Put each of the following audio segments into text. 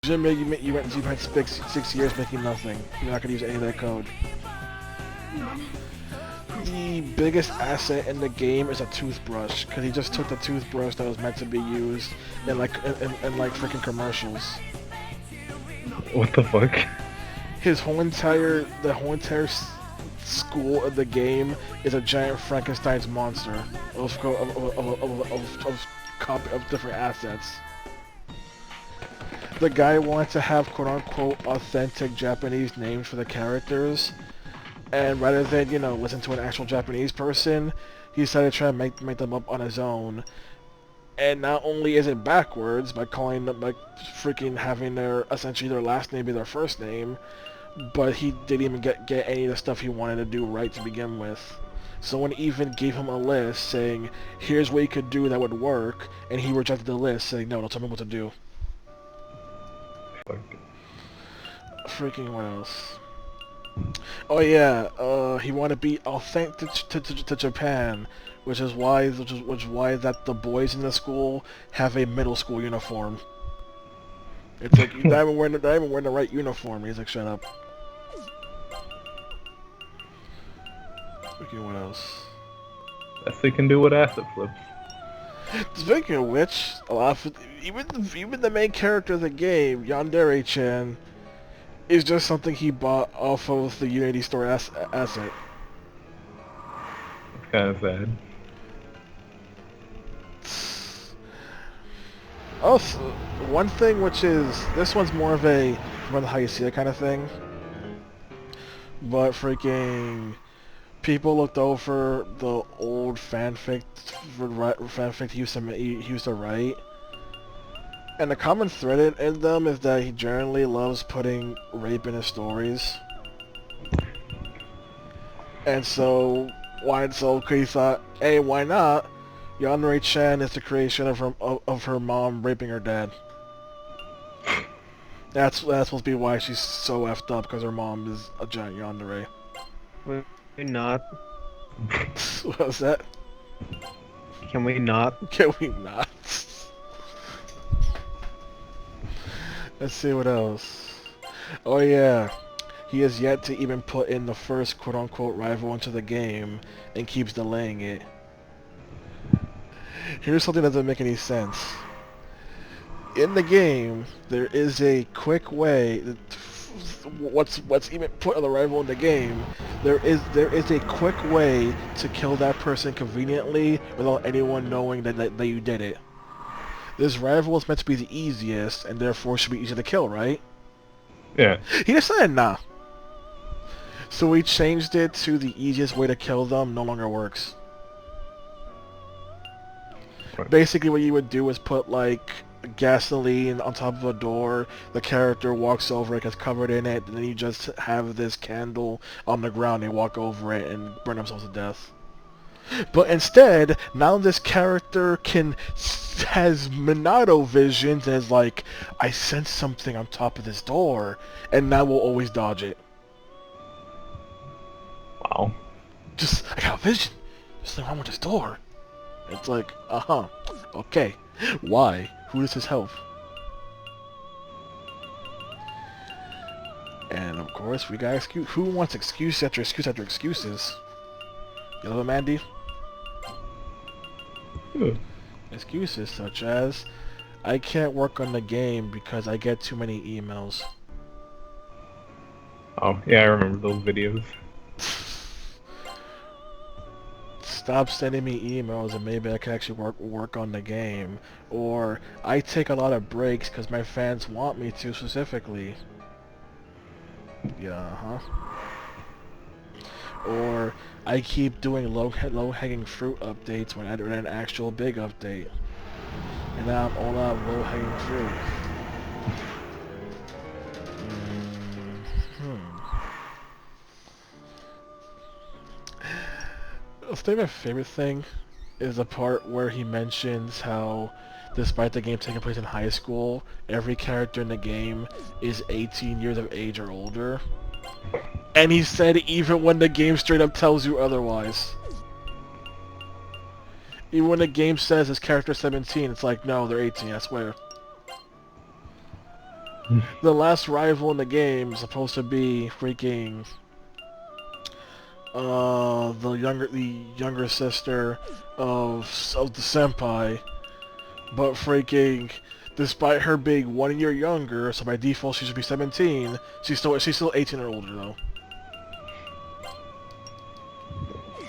You spent 6 years making nothing. You're not gonna use any of that code. The biggest asset in the game is a toothbrush, because he just took the toothbrush that was meant to be used in like freaking commercials. What the fuck? The whole entire school of the game is a giant Frankenstein's monster of different assets. The guy wanted to have quote-unquote authentic Japanese names for the characters, and rather than, listen to an actual Japanese person, he decided to try and make them up on his own. And not only is it backwards by calling them, like, freaking having essentially their last name be their first name, but he didn't even get any of the stuff he wanted to do right to begin with. Someone even gave him a list saying, here's what you could do that would work, and he rejected the list saying, no, don't tell me what to do. Fuck. Freaking what else? Oh yeah, he wanted to be authentic to Japan, which is why that the boys in the school have a middle school uniform. It's like you're not even wearing the right uniform. He's like, shut up. Freaking what else? Best they can do with asset flips. Speaking of which, even the main character of the game, Yandere-chan, is just something he bought off of the Unity Store asset. It's kind of sad. Also, one thing which is, this one's more of a, remember how you see it kind of thing, but freaking people looked over the old fanfic he used to write, and the common thread in them is that he generally loves putting rape in his stories. And so he thought, hey, why not? Yandere-chan is the creation of her mom raping her dad. That's supposed to be why she's so effed up, because her mom is a giant yandere. Can we not? What was that? Can we not? Can we not? Let's see what else. Oh yeah, he has yet to even put in the first quote-unquote rival into the game, and keeps delaying it. Here's something that doesn't make any sense. In the game, there is a quick way that what's even put on the rival in the game. There is a quick way to kill that person conveniently without anyone knowing that you did it. This rival is meant to be the easiest, and therefore should be easy to kill, right? Yeah. He decided nah. So we changed it to the easiest way to kill them no longer works. Right. Basically what you would do is put like gasoline on top of a door, the character walks over it, gets covered in it, and then you just have this candle on the ground, they walk over it and burn themselves to death. But instead, now this character has Minato visions as like, I sense something on top of this door, and now we'll always dodge it. Wow. I got a vision. There's something wrong with this door. It's like, okay. Why? Who does this help? And of course, we got excuse. Who wants excuse after excuse after excuses? You know what, Mandy? Excuses such as, I can't work on the game because I get too many emails. Oh, yeah, I remember those videos. Stop sending me emails and maybe I can actually work on the game. Or, I take a lot of breaks because my fans want me to specifically. Yeah, Or, I keep doing low-hanging fruit updates when I do an actual big update. And now I'm all out of low-hanging fruit. I think my favorite thing is the part where he mentions how, despite the game taking place in high school, every character in the game is 18 years of age or older. And he said even when the game straight up tells you otherwise. Even when the game says his character's 17, it's like, no, they're 18, I swear. The last rival in the game is supposed to be freaking the younger sister of the senpai, but freaking despite her being 1 year younger, so by default she should be 17. She's still 18 or older though.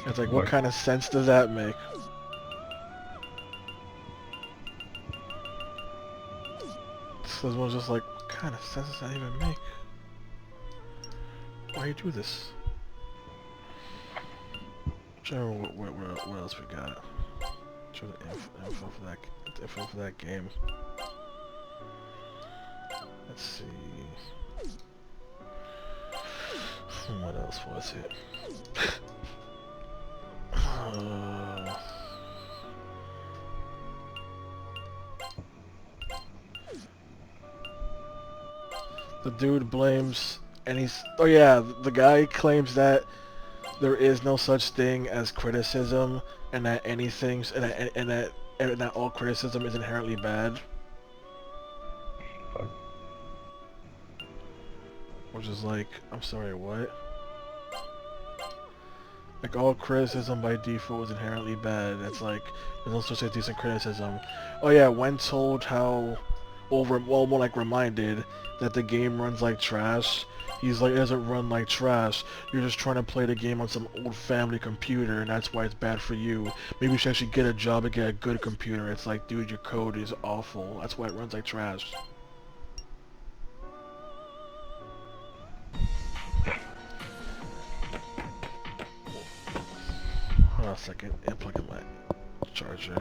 It's like, what What? kind of sense does that make? So everyone's just like, what kind of sense does that even make? Why do you do this? Sure, what else we got? Show the info for that game. Let's see. What else was it? The dude blames, and oh yeah, the guy claims that there is no such thing as criticism, and that anything's and that all criticism is inherently bad. Fuck. Which is like, I'm sorry, what? Like, all criticism by default is inherently bad. It's like, there's no such thing as decent criticism. Oh yeah, when told how, more like reminded, that the game runs like trash, he's like, it doesn't run like trash. You're just trying to play the game on some old family computer, and that's why it's bad for you. Maybe you should actually get a job and get a good computer. It's like, dude, your code is awful. That's why it runs like trash. Hold on a second, and plug in my charger.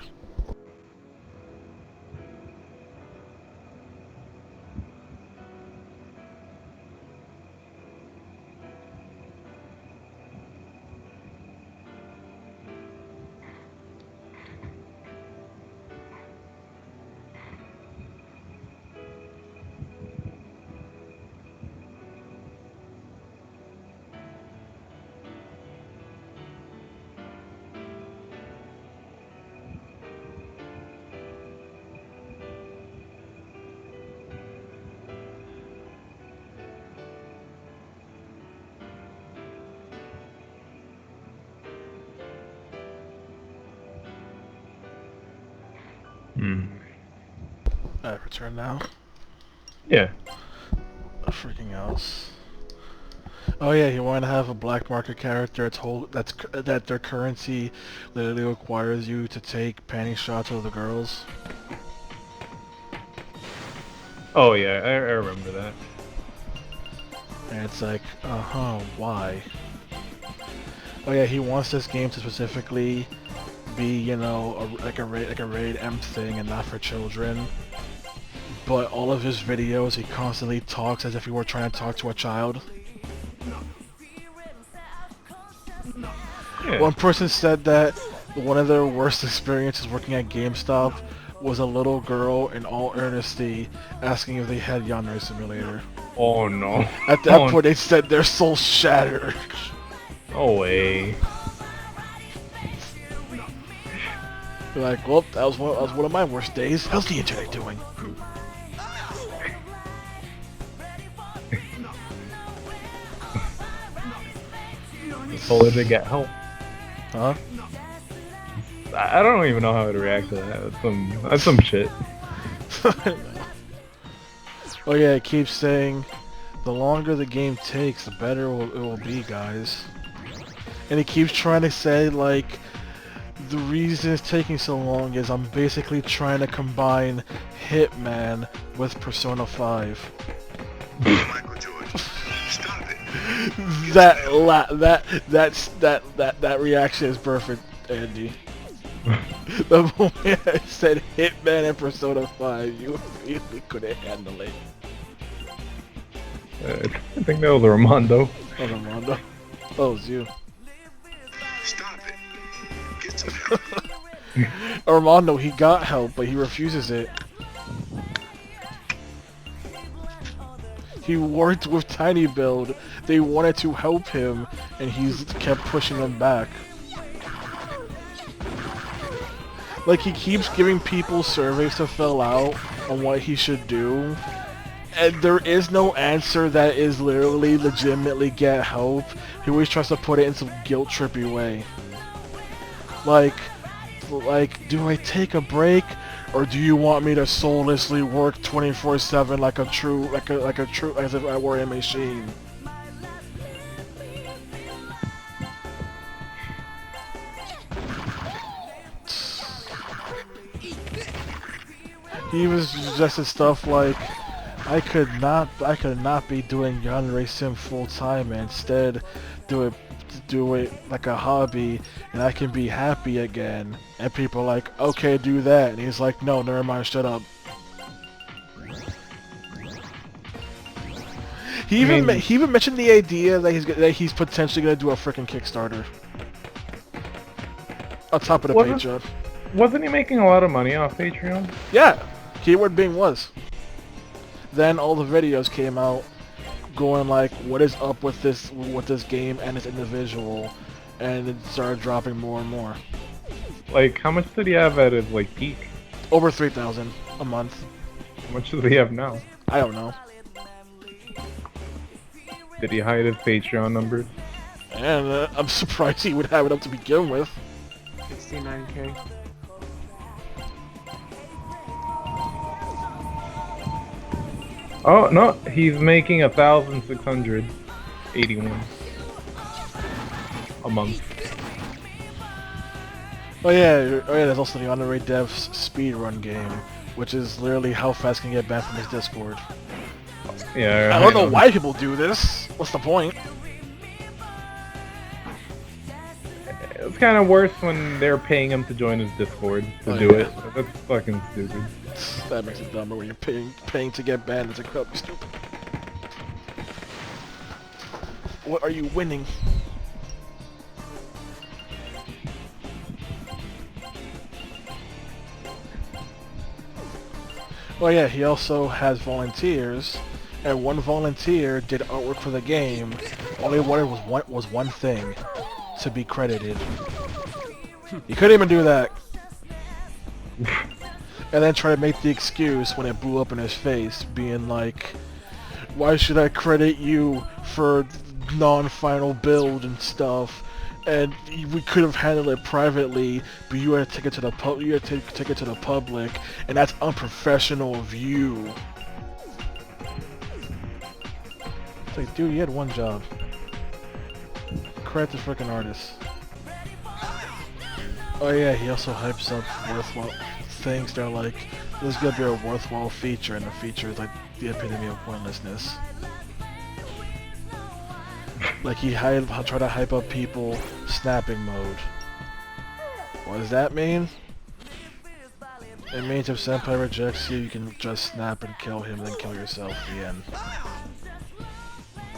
Return now. Yeah. Freaking else. Oh yeah, you want to have a black market character that their currency literally requires you to take panty shots of the girls. Oh yeah, I remember that. And it's like, why? Oh yeah, he wants this game to specifically be, you know, like a rated M thing and not for children. But all of his videos, he constantly talks as if he were trying to talk to a child. Yeah. One person said that one of their worst experiences working at GameStop was a little girl in all earnesty asking if they had Yandere Simulator. Oh no. At that point, they said their soul shattered. No way. They're like, well, that was one of my worst days. How's the internet doing? Told her to get help. Huh? I don't even know how to react to that. That's some shit. Oh yeah, it keeps saying, the longer the game takes, the better it will be, guys. And it keeps trying to say, like, the reason it's taking so long is I'm basically trying to combine Hitman with Persona 5. Michael George, stop it. That reaction is perfect, Andy. The moment I said Hitman and Persona 5, you really couldn't handle it. I think that was Armando. Oh, Armando. Oh, it was you. Stop it. Get some help. Armando, he got help, but he refuses it. He worked with Tiny Build. They wanted to help him, and he's kept pushing them back. Like, he keeps giving people surveys to fill out on what he should do, And there is no answer that is literally legitimately get help. He always tries to put it in some guilt trippy way. Like, do I take a break, or do you want me to soullessly work 24/7 like a true, as if I were a machine? He was suggesting stuff like, I could not be doing Yandere Sim full time and instead do it like a hobby, and I can be happy again. And people are like, okay, do that. And he's like, no, never mind, shut up. He even mentioned the idea that he's potentially gonna do a freaking Kickstarter on top of the Patreon. Wasn't he making a lot of money off Patreon? Yeah, keyword being was. Then all the videos came out going like, what is up with this game and this individual, and it started dropping more and more. Like, how much did he have at his like peak? Over 3,000 a month. How much does he have now? I don't know. Did he hide his Patreon numbers? And I'm surprised he would have it up to begin with. 69K. Oh no, he's making 1,681 a month. Oh yeah, there's also the Honorary Dev's speedrun game, which is literally how fast can you get banned from his Discord. Yeah, I don't know why people do this. What's the point? It's kind of worse when they're paying him to join his Discord to do it. That's fucking stupid. That makes it dumber when you're paying to get banned. It's incredibly stupid. What are you winning? Oh yeah, he also has volunteers, and one volunteer did artwork for the game. All he wanted was one thing: to be credited. He couldn't even do that. And then try to make the excuse when it blew up in his face, being like, why should I credit you for non-final build and stuff? And we could have handled it privately, but you had to take it to the public, and that's unprofessional of you. It's like, dude, you had one job. Credit the freaking artist. Oh yeah, he also hypes up worthwhile things. They're like, this is gonna be a worthwhile feature, and the feature is like the epitome of pointlessness. Like he'll try to hype up people snapping mode. What does that mean? It means if Senpai rejects you, you can just snap and kill him, then kill yourself. The end.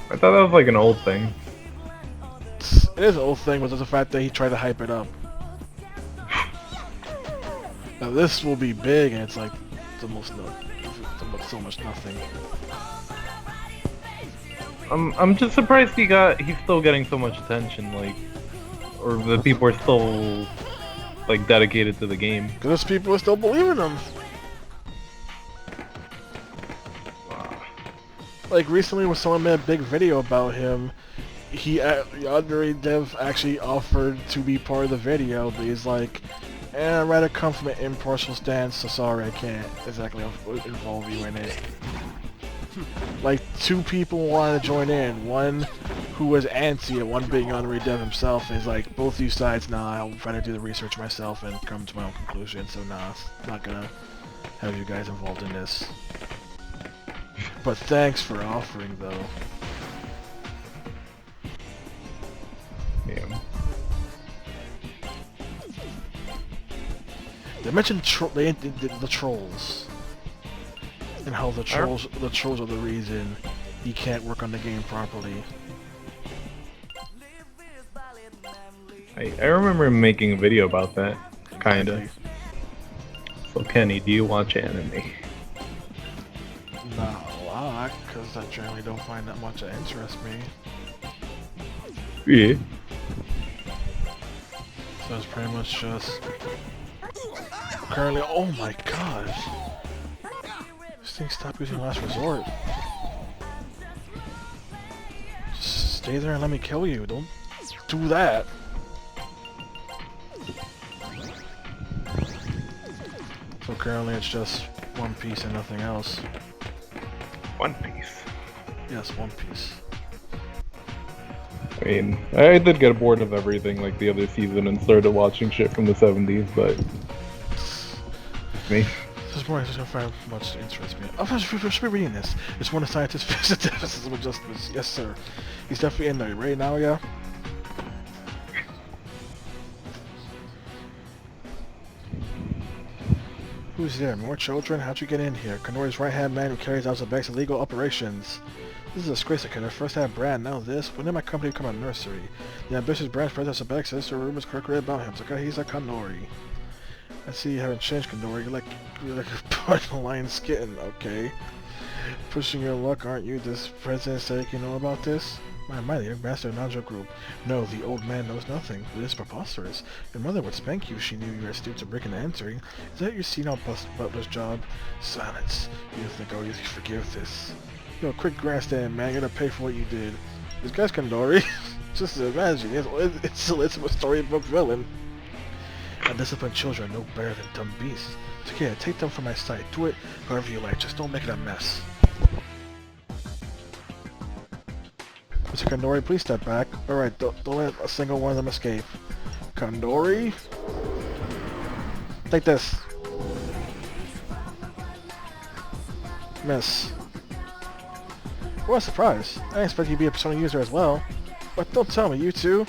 I thought that was like an old thing. It is an old thing, but there's the fact that he tried to hype it up. Now this will be big, and it's like it's almost so much nothing. I'm just surprised he's still getting so much attention, like, or the people are still like dedicated to the game. Because people still believe in him. Like recently, when someone made a big video about him, Yandere Dev actually offered to be part of the video, but he's like, I'd rather come from an impartial stance, so sorry, I can't exactly involve you in it. Like, two people wanted to join in, one who was anti and one being Yandere Dev himself, and he's like, both you sides, nah, I'll try to do the research myself and come to my own conclusion, so nah, not gonna have you guys involved in this. But thanks for offering, though. Yeah. They mentioned the trolls, and how the trolls are the reason he can't work on the game properly. I remember him making a video about that, kinda. So Kenny, do you watch anime? Not a lot, because I generally don't find that much that interests me. Yeah. So it's pretty much just currently. Oh my gosh! This thing stopped using last resort. stay there and let me kill you. Don't do that. So currently it's just One Piece and nothing else. One Piece. Yes, One Piece. I mean, I did get bored of everything like the other season and started watching shit from the 70s, but... me. This is more just gonna find much interest me. Oh, I should be reading this. It's one of scientists' physics deficits with justice. Yes, sir. He's definitely in there. You ready now, yeah? Who's there? More children? How'd you get in here? Kanori's right-hand man who carries out Zebek's illegal operations. This is a disgrace. I could have first had Brand, now this. When did my company become a nursery? The ambitious Brand spreads out Zebek says there are rumors correctly about him. So he's a Kanori. I see you haven't changed, Kanori. You're like a part of the lion's skin. Okay. Pushing your luck, aren't you? Does President say you know about this? My, the young master of Nanjo Group. No, the old man knows nothing. It is preposterous. Your mother would spank you if she knew you were stooped to breaking and entering. Is that your senile butler's job? Silence. You don't think I'll easily forgive this. Yo, quick grandstand, man. You're gonna pay for what you did. This guy's Kanori. Just imagine. It's a storybook villain. Undisciplined children are no better than dumb beasts. It's okay, take them from my sight. Do it however you like. Just don't make it a mess. Mr. Kandori, please step back. Alright, don't let a single one of them escape. Kandori? Take this. Miss. What a surprise. I didn't expect you to be a Persona user as well. But don't tell me, you too?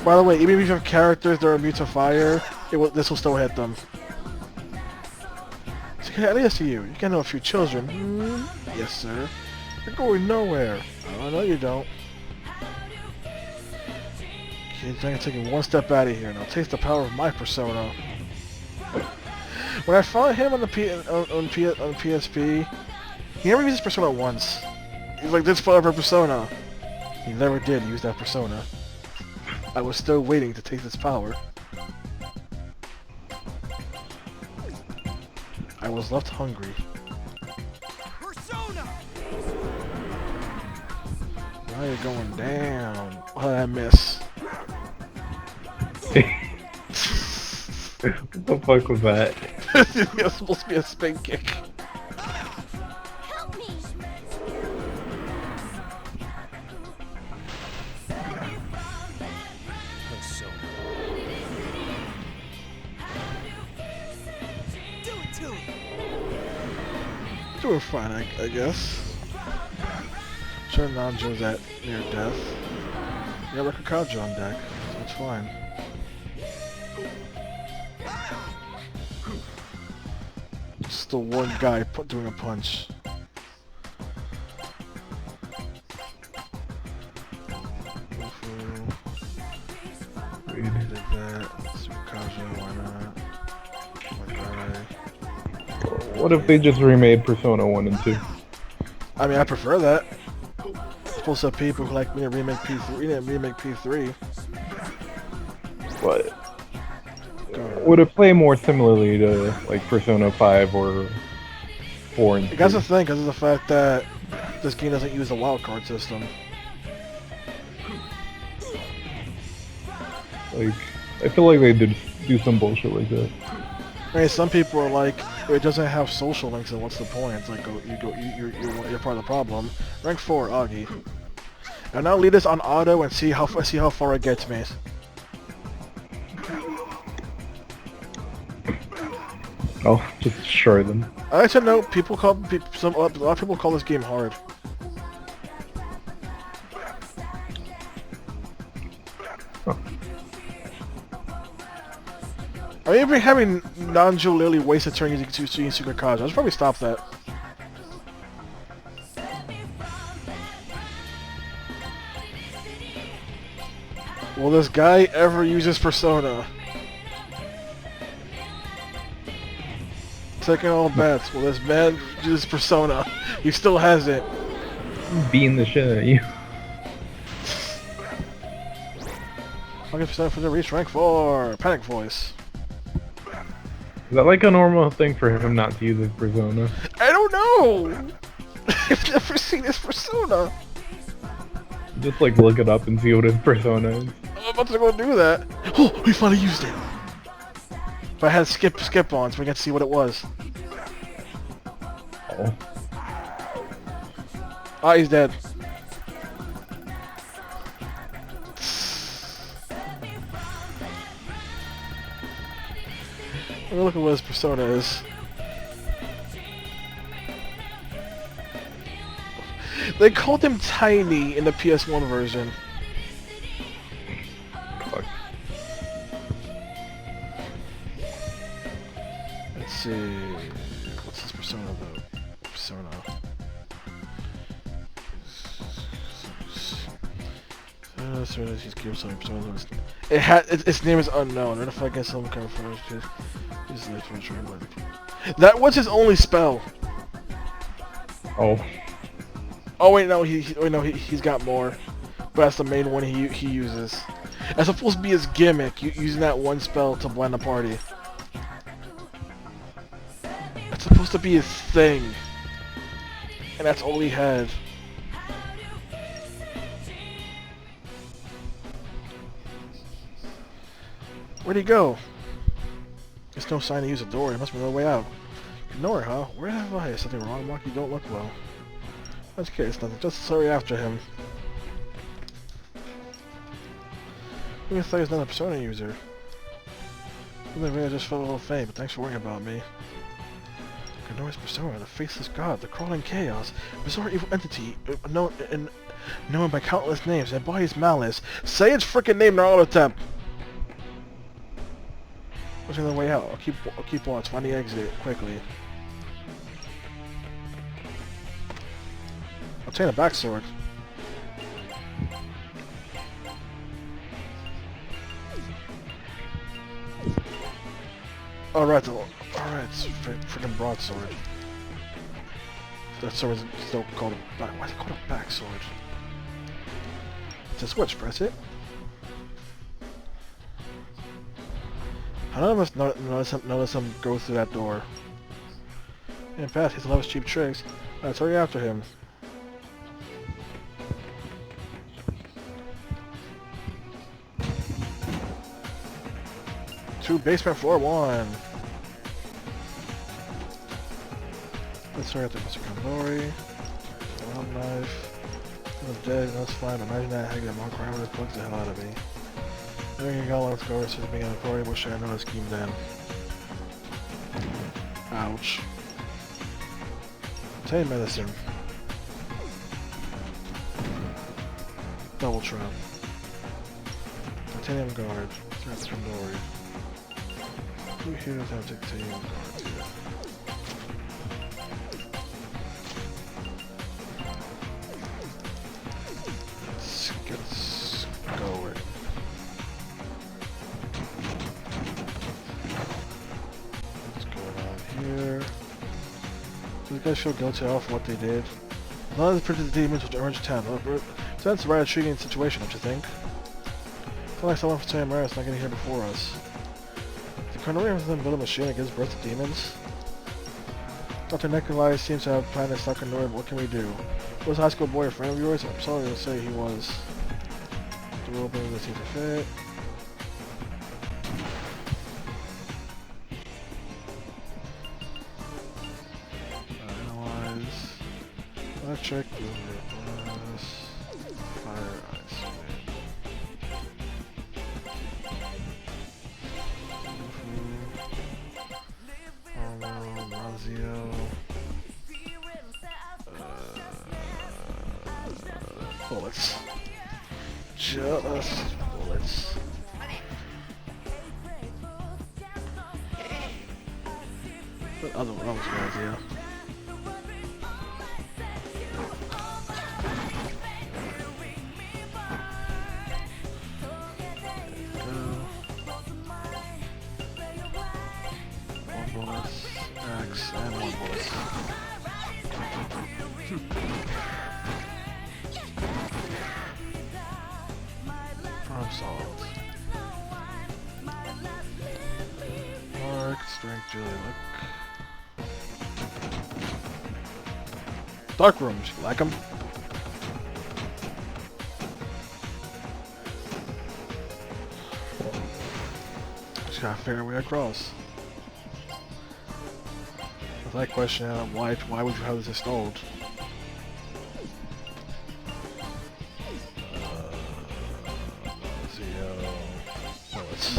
By the way, even if you have characters that are immune to fire, this will still hit them. It's okay, at least you. You can know a few children. Yes, sir. You're going nowhere. Oh, no, you don't. Kids, I'm taking one step out of here, and I'll taste the power of my persona. When I fought him on the PSP, he never used his persona once. He's like, this forever persona. He never did use that persona. I was still waiting to taste its power. I was left hungry. Persona! Now you're going down. What did I miss? What the fuck was that? It was supposed to be a spin kick. Help me! Doing fine, I guess. Sure, Nanjo's at near death. Yeah, like a Kaja on deck, so it's fine. Just the one guy doing a punch. Did that. Kaja, why not? What if they just remade Persona 1 and 2? I mean, I prefer that. Supposed to have people who like me to remake P3, remake P3. But would it play more similarly to like Persona 5 or 4 and 3? That's the thing, because of the fact that this game doesn't use the wildcard system. Like, I feel like they did do some bullshit like that. I mean, some people are like, if it doesn't have social links, then what's the point? It's like, you're part of the problem. Rank 4, Augie. And now lead this on auto and see how far it gets me. Oh, just destroy them. I like to know people call a lot of people call this game hard. Oh. I mean, even having Nanjo literally waste a turn using Secret Kaja, I should probably stop that. Will this guy ever use his persona? Taking all bets. Will this man use his persona? He still has it. Beating the shit out of you. 100% for the reach rank 4. Panic voice. Is that like a normal thing for him not to use his persona? I don't know! I've never seen his persona! Just like look it up and see what his persona is. I'm about to go do that. Oh, we finally used it. If I had skip on, so we got to see what it was. Oh. Ah, he's dead. Let me look at what his persona is. They called him Tiny in the PS1 version. Fuck. Let's see. What's his persona though? Persona. He's given some persona. Its name is unknown. What if I get some kind of first? That was his only spell. Oh. Oh wait, no, he's got more, but that's the main one he uses. That's supposed to be his gimmick, using that one spell to blend the party. That's supposed to be his thing, and that's all he had. Where'd he go? There's no sign to use a door. There must be no way out. Ignore, huh? Where have I? Is something wrong, Mark? You don't look well. That's okay, it's nothing. Just hurry after him. I thought he was not a persona user. I just felt a little faint, but thanks for worrying about me. Ignore persona, the faceless god, the crawling chaos, bizarre evil entity, known by countless names, and embodies malice. Say its frickin' name in our attempt! What's the way out? I'll keep watch. Find the exit quickly. Obtain a backsword. Alright, it's freaking broadsword. That sword is still called a back. Why is it called a backsword? It's a switch. Press it. None of us notice him go through that door. In fact, he's loves cheap tricks. Let's hurry after him. To basement floor 1. Let's hurry after Mr. Kandori. Wild knife. I'm dead, that's fine. Imagine that hanging a monk around with bugs the hell out of me. There you go, let's go. It's just being an authority. Wish I had known the scheme then. Ouch. Take medicine. Double trap. Titanium guard. That's Kandori. Who here does have titanium guard here? Let's get going. Here. So the guys feel guilty off what they did. None of the printed demons with orange town. So that's a rather intriguing situation, don't you think? It's not like someone from Sam Maris not getting here before us. The Carnorians then build a machine that gives birth to demons. Dr. Nikolai seems to have planned to stop Carnoria, but what can we do? Was a high school boy a friend of yours? I'm sorry to say he was. The rule building that seems to fit. Electric, fire, ice, Razio, bullets. Just bullets. What other one was Razio? Problem solved. Mark, strength, Julie, look. Dark rooms, you like them? Just gotta figure a way across. With that question, why would you have this installed? Let's see, no, it's...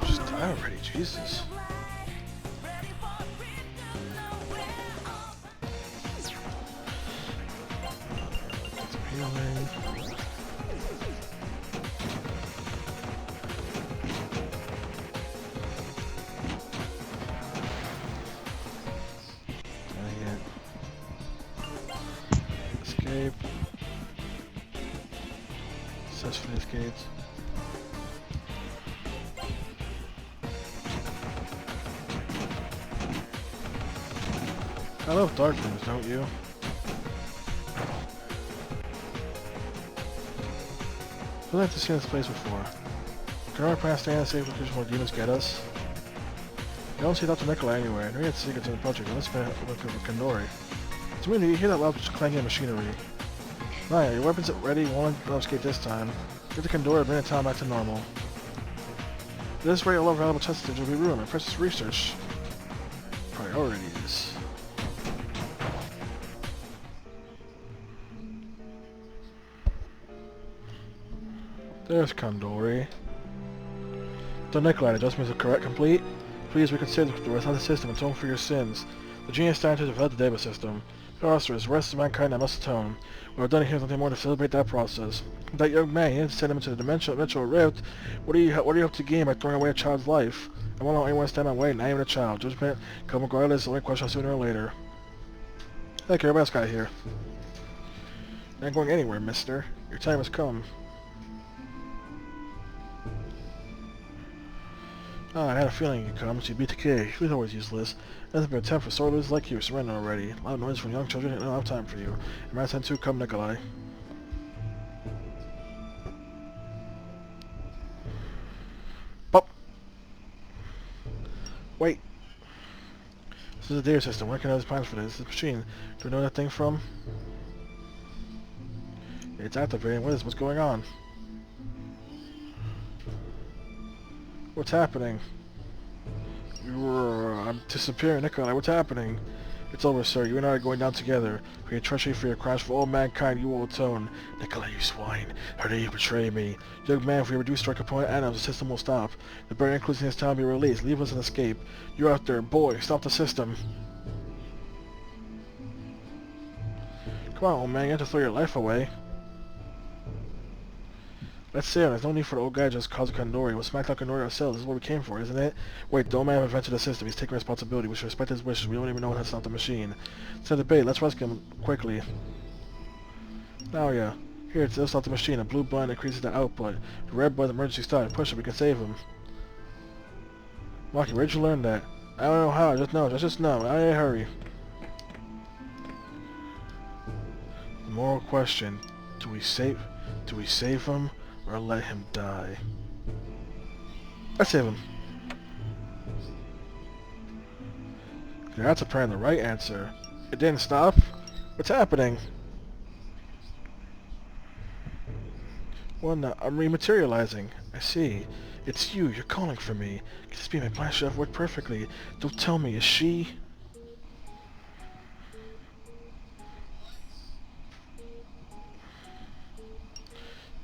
Just die already, Jesus. Get some healing. Dang it. Escape. Successfully escaped. I love dark rooms, don't you? I'd like to see this place before. Can our plan stay in a safe location where demons get us? I don't see Dr. Nikolai anywhere. I know he had secrets in the project. Let's look at Kandori. To me, you hear that loud clanging of machinery. Naya, your weapons are ready. Won't let escape this time. Get the Kandori, bring the town back to normal. At this rate, all our valuable testing will be ruined. My precious research priorities. There's Kandori. Dr. Nikolai, adjustments are correct, complete. Please reconsider the rest of the system and atone for your sins. The genius scientist developed the Deva system. Sorcerers, the rest of mankind that must atone. What I've done here is nothing more to celebrate that process. That young man, you didn't send him into the dimensional rift. What do you hope to gain by throwing away a child's life? I won't let anyone stand in my way, not even a child. Judgment come regardless, the only question sooner or later. Thank you, everybody else got here. You're not going anywhere, mister. Your time has come. Ah, I had a feeling you'd come, so you beat the kid. He was always useless. Nothing but an attempt for swordless like you. Surrender already. A lot of noise from young children, and I don't have time for you. And my time too, come Nikolai. Pop! Wait. This is a data system. Where can I have plans for this? This machine. Do we know that thing from? It's activating. What is what's going on? What's happening? I'm disappearing, Nikolai. What's happening? It's over, sir. You and I are going down together. For your treachery, for your crimes, for all mankind, you will atone. Nikolai, you swine. How dare you betray me? Young man, if we reduce our component atoms, the system will stop. The barrier including this town will be released. Leave us and escape. You're out there. Boy, stop the system. Come on, old man. You have to throw your life away. Let's say there's no need for the old guy to just cause a Kandori. We'll smack down Kandori ourselves. This is what we came for, isn't it? Wait, the old man invented the system. He's taking responsibility. We should respect his wishes. We don't even know how to stop the machine. It's a debate. Let's rescue him quickly. Now, yeah. Here, it'll stop the machine. A blue button increases the output. The red button, emergency start. Push it. We can save him. Maki, where'd you learn that? I don't know how. I just know. Just know. Hurry. The moral question: Do we save him? Or let him die? Let's save him. That's apparently the right answer. It didn't stop? What's happening? Well, no, I'm rematerializing. I see. It's you. You're calling for me. Can this be my plan? Should have worked perfectly. Don't tell me. Is she?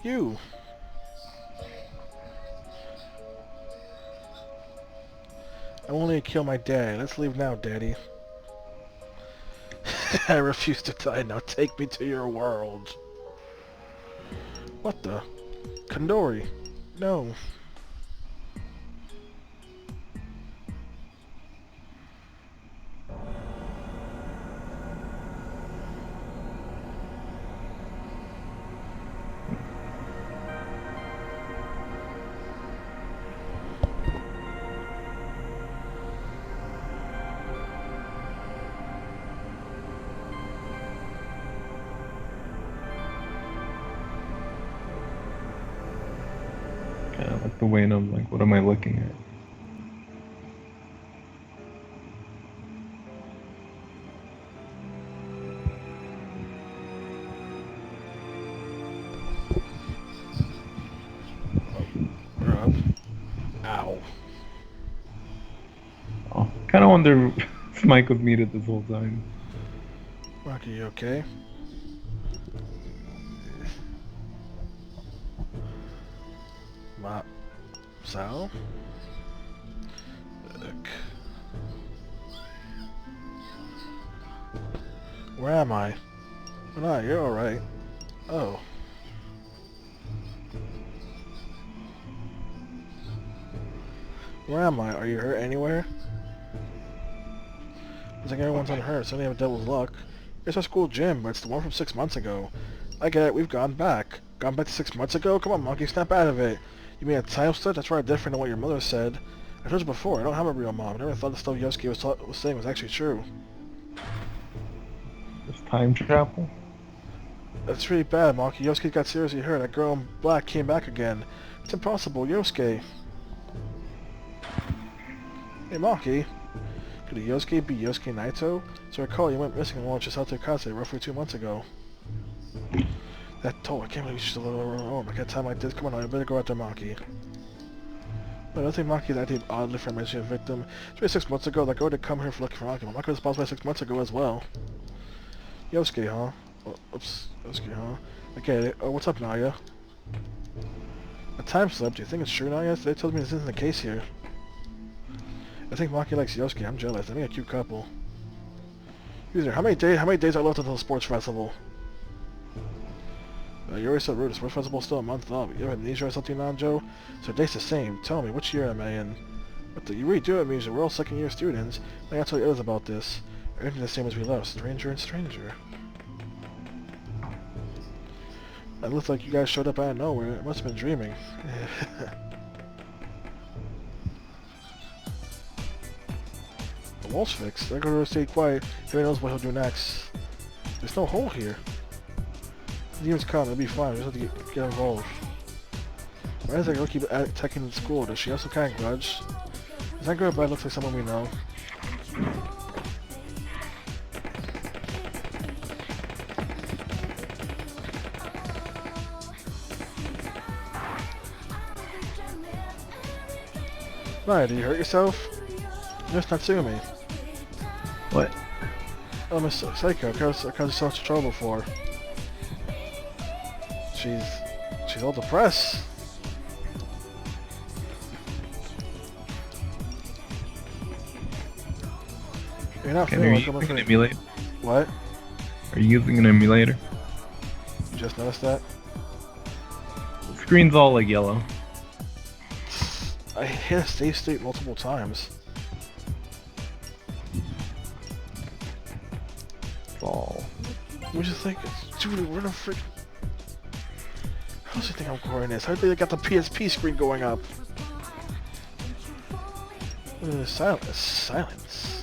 You. I want to kill my dad. Let's leave now, Daddy. I refuse to die now. Take me to your world. What the? Kandori. No. Yeah, like the weight of like, what am I looking at? We're up. Ow. Oh, kind of wonder if Mike was muted this whole time. Rocky, you okay? Ma... Sal? Look. Where am I? Oh, no, you're alright. Oh. Where am I? Are you hurt anywhere? Looks like everyone's unhurt, so they have devil's luck. It's our school gym, but it's the one from 6 months ago. I get it, we've gone back. Gone back to 6 months ago? Come on, monkey, snap out of it. You mean a time slip? That's right, different than what your mother said. I told you before, I don't have a real mom. I never thought the stuff Yosuke was saying was actually true. This time travel? That's really bad, Monkey. Yosuke got seriously hurt. That girl in black came back again. It's impossible, Yosuke. Hey, Monkey. Could a Yosuke be Yosuke Naito? So I recall you went missing and launched Chisato Kase roughly 2 months ago. That toll, I can't believe she's still alone. Like at a time like this, come on, I better go after Monkey. But I don't think Monkey is acting oddly for mentioning a victim. It's really 6 months ago, like I would have come here for looking for Monkey. But Monkey was supposed by 6 months ago as well. Yosuke, huh? Oh, oops, Yosuke, huh? I get it. Oh, what's up, Naya? A time slip? Do you think it's true, Naya? They told me this isn't the case here. I think Maki likes Yosuke. I'm jealous. I think a cute couple. User, how many days are left until the sports festival? You already said rude. The sports festival's still a month off. You have amnesia or something, Nanjo? So date's the same. Tell me, which year am I in? What the? You really do have amnesia. We're all second-year students. I gotta tell you others about this. Everything the same as we left. Stranger and stranger. It looks like you guys showed up out of nowhere. It must have been dreaming. The wall's fixed. They're gonna stay quiet. Who knows what he'll do next. There's no hole here. The demon's come. It'll be fine. We just have to get involved. Why does that girl keep attacking the school? Does she have some kind of grudge? Is that girl bad? Looks like someone we know. Naya, did you hurt yourself? Miss Natsumi. What? Oh, Miss Psycho, caused herself trouble before. She's all depressed. You're not Can feeling you like using an emulator? What? Are you using an emulator? You just noticed that? The screen's all like yellow. I hit a save state multiple times. It's all. What you think? Dude, we're in a frick. How does he think I'm recording this? How do they got the PSP screen going up? Silence.